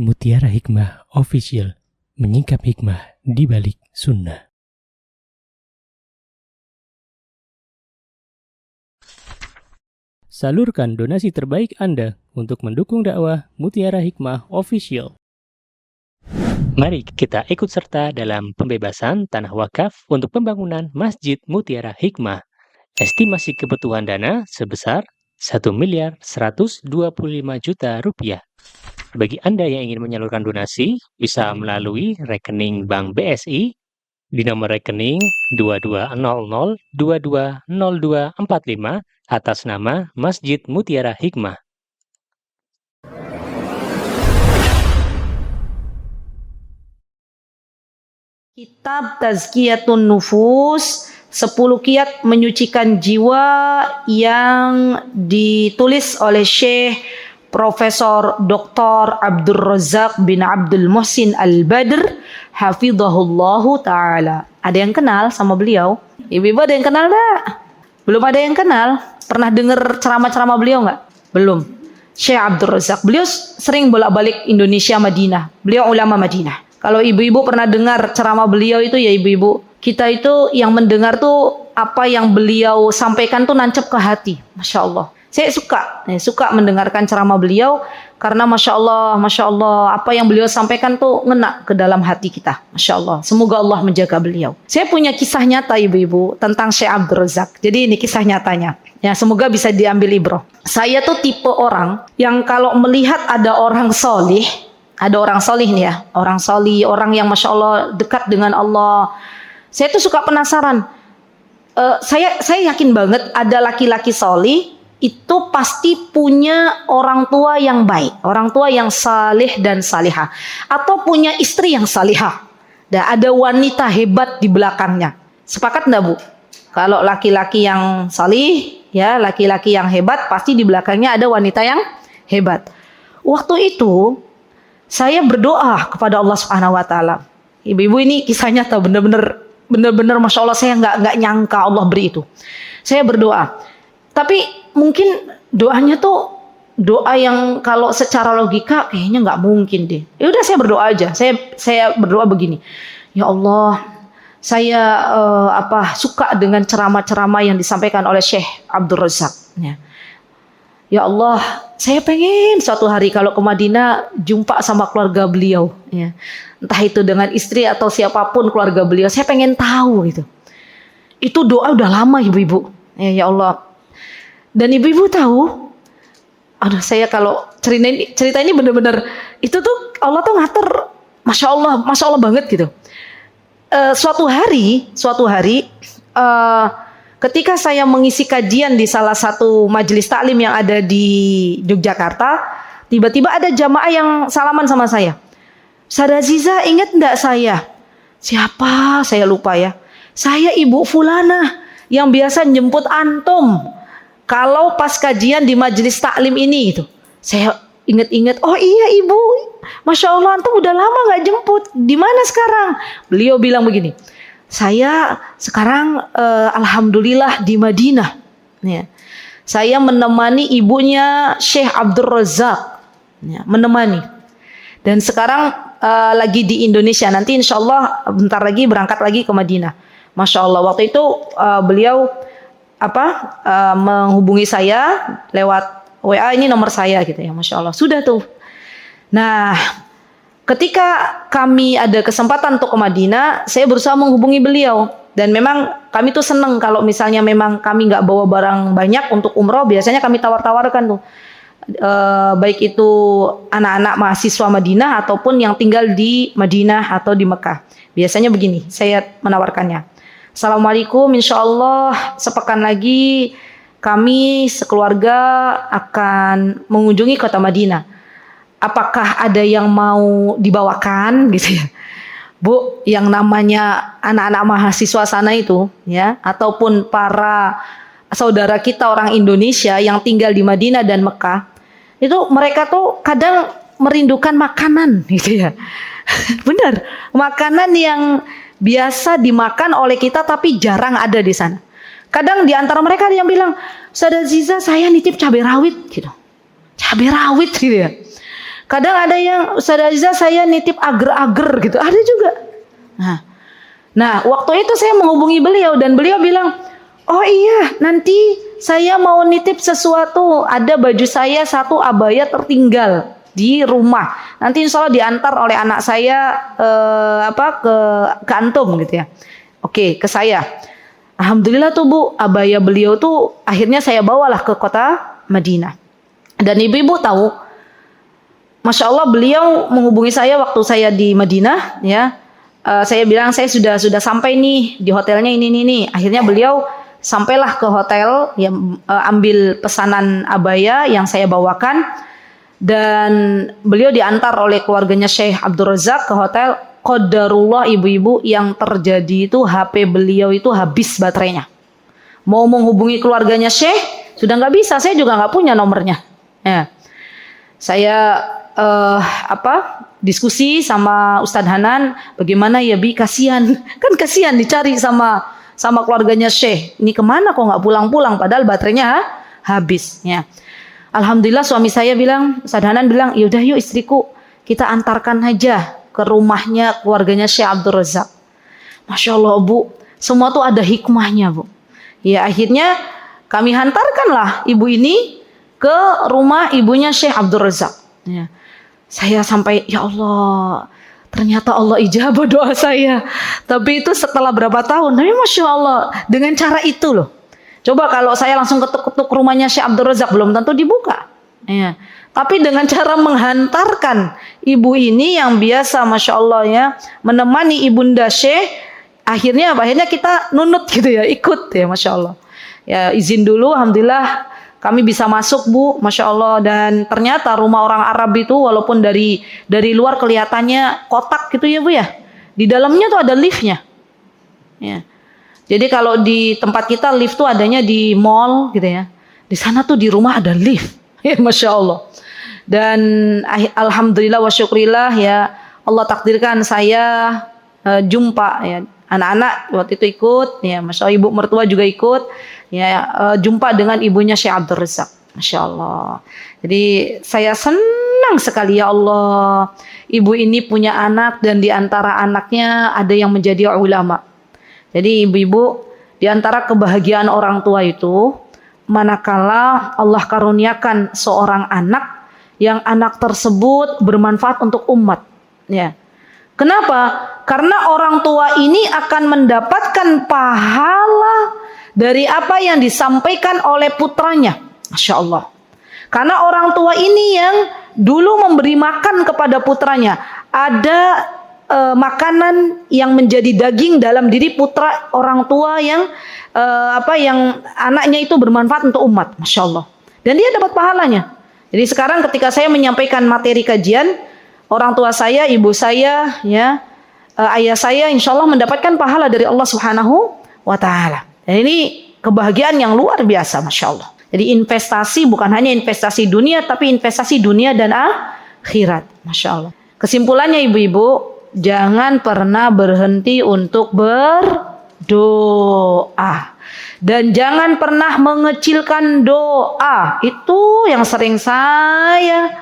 Mutiara Hikmah Official, menyingkap hikmah di balik sunnah. Salurkan donasi terbaik Anda untuk mendukung dakwah Mutiara Hikmah Official. Mari kita ikut serta dalam pembebasan tanah wakaf untuk pembangunan Masjid Mutiara Hikmah. Estimasi kebutuhan dana sebesar Rp1.125.000.000. Bagi Anda yang ingin menyalurkan donasi, bisa melalui rekening Bank BSI di nomor rekening 2200220245 atas nama Masjid Mutiara Hikmah. Kitab Tazkiyatun Nufus, 10 kiat menyucikan jiwa yang ditulis oleh Syekh Profesor Dr. Abdul Razak bin Abdul Muhsin Al-Badr hafizahullahu ta'ala. Ada yang kenal sama beliau? Ibu-ibu ada yang kenal enggak? Belum ada yang kenal? Pernah dengar ceramah-ceramah beliau enggak? Belum. Syekh Abdul Razak, beliau sering bolak-balik Indonesia Madinah. Beliau ulama Madinah. Kalau ibu-ibu pernah dengar ceramah beliau itu ya ibu-ibu, kita itu yang mendengar tuh apa yang beliau sampaikan tuh nancep ke hati. Masya Allah. Saya suka mendengarkan ceramah beliau karena Masya Allah, apa yang beliau sampaikan tuh ngena ke dalam hati kita. Masya Allah. Semoga Allah menjaga beliau. Saya punya kisah nyata ibu-ibu tentang Syekh Abdul Razak. Jadi ini kisah nyatanya. Ya, semoga bisa diambil ibrah. Saya tuh tipe orang yang kalau melihat ada orang solih, ada orang solih nih ya, orang solih, orang yang Masya Allah dekat dengan Allah. Saya tuh suka penasaran. Saya yakin banget ada laki-laki solih itu pasti punya orang tua yang baik, orang tua yang saleh dan salihah, atau punya istri yang salihah. Dan ada wanita hebat di belakangnya. Sepakat enggak Bu? Kalau laki-laki yang salih, ya laki-laki yang hebat, pasti di belakangnya ada wanita yang hebat. Waktu itu saya berdoa kepada Allah Subhanahu Wa Taala. Ibu-ibu ini kisah nyata, benar-benar Masya Allah, saya nggak nyangka Allah beri itu. Saya berdoa, tapi mungkin doanya tuh doa yang kalau secara logika kayaknya nggak mungkin deh. Ya udah saya berdoa aja. Saya berdoa begini, ya Allah, saya suka dengan ceramah-ceramah yang disampaikan oleh Syekh Abdul Razak. Ya Allah, saya pengen suatu hari kalau ke Madinah jumpa sama keluarga beliau, ya. Entah itu dengan istri atau siapapun keluarga beliau, saya pengen tahu gitu. Itu doa udah lama ibu-ibu. Ya Allah. Dan ibu-ibu tahu, aduh saya kalau cerita ini benar-benar itu tuh Allah tuh ngatur, masya Allah banget gitu. Suatu hari, ketika saya mengisi kajian di salah satu majelis taklim yang ada di Yogyakarta, tiba-tiba ada jamaah yang salaman sama saya. Ustazah Aziza, ingat enggak saya? Siapa? Saya lupa ya. Saya Ibu Fulana yang biasa jemput antum kalau pas kajian di majelis taklim ini itu. Saya ingat-ingat, oh iya Ibu, Masya Allah antum udah lama gak jemput. Di mana sekarang? Beliau bilang begini, saya sekarang alhamdulillah di Madinah. Ya. Saya menemani ibunya Syekh Abdul Razak, ya, menemani. Dan sekarang lagi di Indonesia. Nanti insya Allah bentar lagi berangkat lagi ke Madinah. Masya Allah. Waktu itu beliau menghubungi saya lewat WA, ini nomor saya gitu ya. Masya Allah. Sudah tuh. Nah, ketika kami ada kesempatan untuk ke Madinah, saya berusaha menghubungi beliau. Dan memang kami tuh seneng kalau misalnya memang kami nggak bawa barang banyak untuk umroh, biasanya kami tawar-tawarkan tuh. Baik itu anak-anak mahasiswa Madinah ataupun yang tinggal di Madinah atau di Mekah. Biasanya begini, saya menawarkannya. Assalamualaikum, insya Allah sepekan lagi kami sekeluarga akan mengunjungi kota Madinah. Apakah ada yang mau dibawakan gitu ya, Bu, yang namanya anak-anak mahasiswa sana itu ya, ataupun para saudara kita orang Indonesia yang tinggal di Madinah dan Mekah, itu mereka tuh kadang merindukan makanan gitu ya. Benar, makanan yang biasa dimakan oleh kita tapi jarang ada di sana. Kadang di antara mereka ada yang bilang, Ustazah Aziza saya nitip cabai rawit gitu. Cabai rawit gitu ya. Kadang ada yang, Ustaz Aziza saya nitip ager-ager gitu, ada juga. Nah, waktu itu saya menghubungi beliau dan beliau bilang, oh iya, nanti saya mau nitip sesuatu, ada baju saya satu abaya tertinggal di rumah. Nanti insya Allah diantar oleh anak saya ke antum gitu ya. Oke, ke saya. Alhamdulillah tuh Bu, abaya beliau tuh akhirnya saya bawalah ke kota Madinah. Dan ibu-ibu tahu, Masya Allah beliau menghubungi saya waktu saya di Madinah ya. Saya bilang saya sudah sampai nih di hotelnya ini. Akhirnya beliau sampailah ke hotel, ya, ambil pesanan abaya yang saya bawakan, dan beliau diantar oleh keluarganya Syekh Abdul Razak ke hotel. Qadarullah ibu-ibu, yang terjadi itu HP beliau itu habis baterainya. Mau menghubungi keluarganya Syekh sudah nggak bisa, saya juga nggak punya nomornya. Ya. Saya diskusi sama Ustadz Hanan, bagaimana ya Bi, kasihan, kan kasihan dicari sama keluarganya Syekh. Ini kemana kok nggak pulang-pulang, padahal baterainya habis. Ya. Alhamdulillah suami saya bilang, Ustadz Hanan bilang, yaudah yuk istriku, kita antarkan aja ke rumahnya keluarganya Syekh Abdul Razak. Masya Allah Bu, semua tuh ada hikmahnya Bu. Ya akhirnya kami hantarkanlah ibu ini ke rumah ibunya Syekh Abdul Razak. Ya. Saya sampai, ya Allah, ternyata Allah ijabah doa saya. Tapi itu setelah berapa tahun. Tapi Masya Allah, dengan cara itu loh. Coba kalau saya langsung ketuk-ketuk rumahnya Syekh Abdul Razak, belum tentu dibuka. Ya. Tapi dengan cara menghantarkan ibu ini yang biasa Masya Allah ya, menemani ibunda Syekh, akhirnya kita nunut gitu ya, ikut ya Masya Allah. Ya izin dulu, Alhamdulillah kami bisa masuk Bu, Masya Allah. Dan ternyata rumah orang Arab itu walaupun dari luar kelihatannya kotak gitu ya Bu ya, di dalamnya tuh ada liftnya. Ya. Jadi kalau di tempat kita lift tuh adanya di mall gitu ya, di sana tuh di rumah ada lift. Ya Masya Allah. Dan alhamdulillah wa syukrillah ya, Allah takdirkan saya jumpa ya, anak-anak waktu itu ikut ya, Masya Allah, ibu mertua juga ikut ya, jumpa dengan ibunya Syekh Abdul Razak. Masya Allah. Jadi saya senang sekali ya Allah, ibu ini punya anak dan di antara anaknya ada yang menjadi ulama. Jadi ibu-ibu, di antara kebahagiaan orang tua itu, manakala Allah karuniakan seorang anak yang anak tersebut bermanfaat untuk umat. Ya. Kenapa? Karena orang tua ini akan mendapatkan pahala dari apa yang disampaikan oleh putranya. Masya Allah. Karena orang tua ini yang dulu memberi makan kepada putranya. Ada makanan yang menjadi daging dalam diri putra orang tua yang yang anaknya itu bermanfaat untuk umat. Masya Allah. Dan dia dapat pahalanya. Jadi sekarang ketika saya menyampaikan materi kajian, orang tua saya, ibu saya, ya, ayah saya, insya Allah mendapatkan pahala dari Allah Subhanahu wa Ta'ala. Dan ini kebahagiaan yang luar biasa, Masya Allah. Jadi investasi bukan hanya investasi dunia, tapi investasi dunia dan akhirat, Masya Allah. Kesimpulannya ibu-ibu, jangan pernah berhenti untuk berdoa. Dan jangan pernah mengecilkan doa. Itu yang sering saya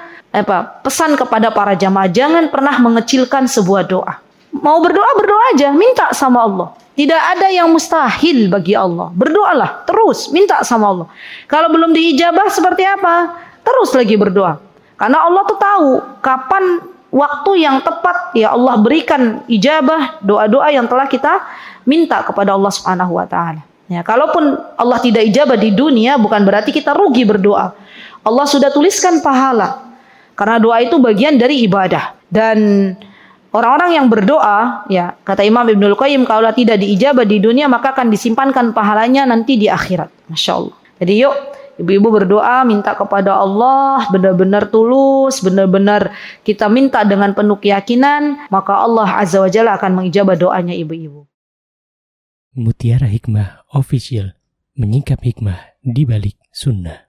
pesan kepada para jamaah. Jangan pernah mengecilkan sebuah doa. Mau berdoa, berdoa aja. Minta sama Allah. Tidak ada yang mustahil bagi Allah. Berdoalah terus. Minta sama Allah. Kalau belum diijabah seperti apa? Terus lagi berdoa. Karena Allah tuh tahu kapan waktu yang tepat ya Allah berikan ijabah doa-doa yang telah kita minta kepada Allah Subhanahu wa Ta'ala. Ya, kalaupun Allah tidak ijabah di dunia, bukan berarti kita rugi berdoa. Allah sudah tuliskan pahala. Karena doa itu bagian dari ibadah. Dan orang-orang yang berdoa, ya kata Imam Ibnul Qayyim, kalau tidak diijabah di dunia, maka akan disimpankan pahalanya nanti di akhirat. Masya Allah. Jadi yuk, ibu-ibu berdoa, minta kepada Allah, benar-benar tulus, benar-benar kita minta dengan penuh keyakinan, maka Allah Azza wa Jalla akan mengijabah doanya ibu-ibu. Mutiara Hikmah Official, menyingkap hikmah di balik sunnah.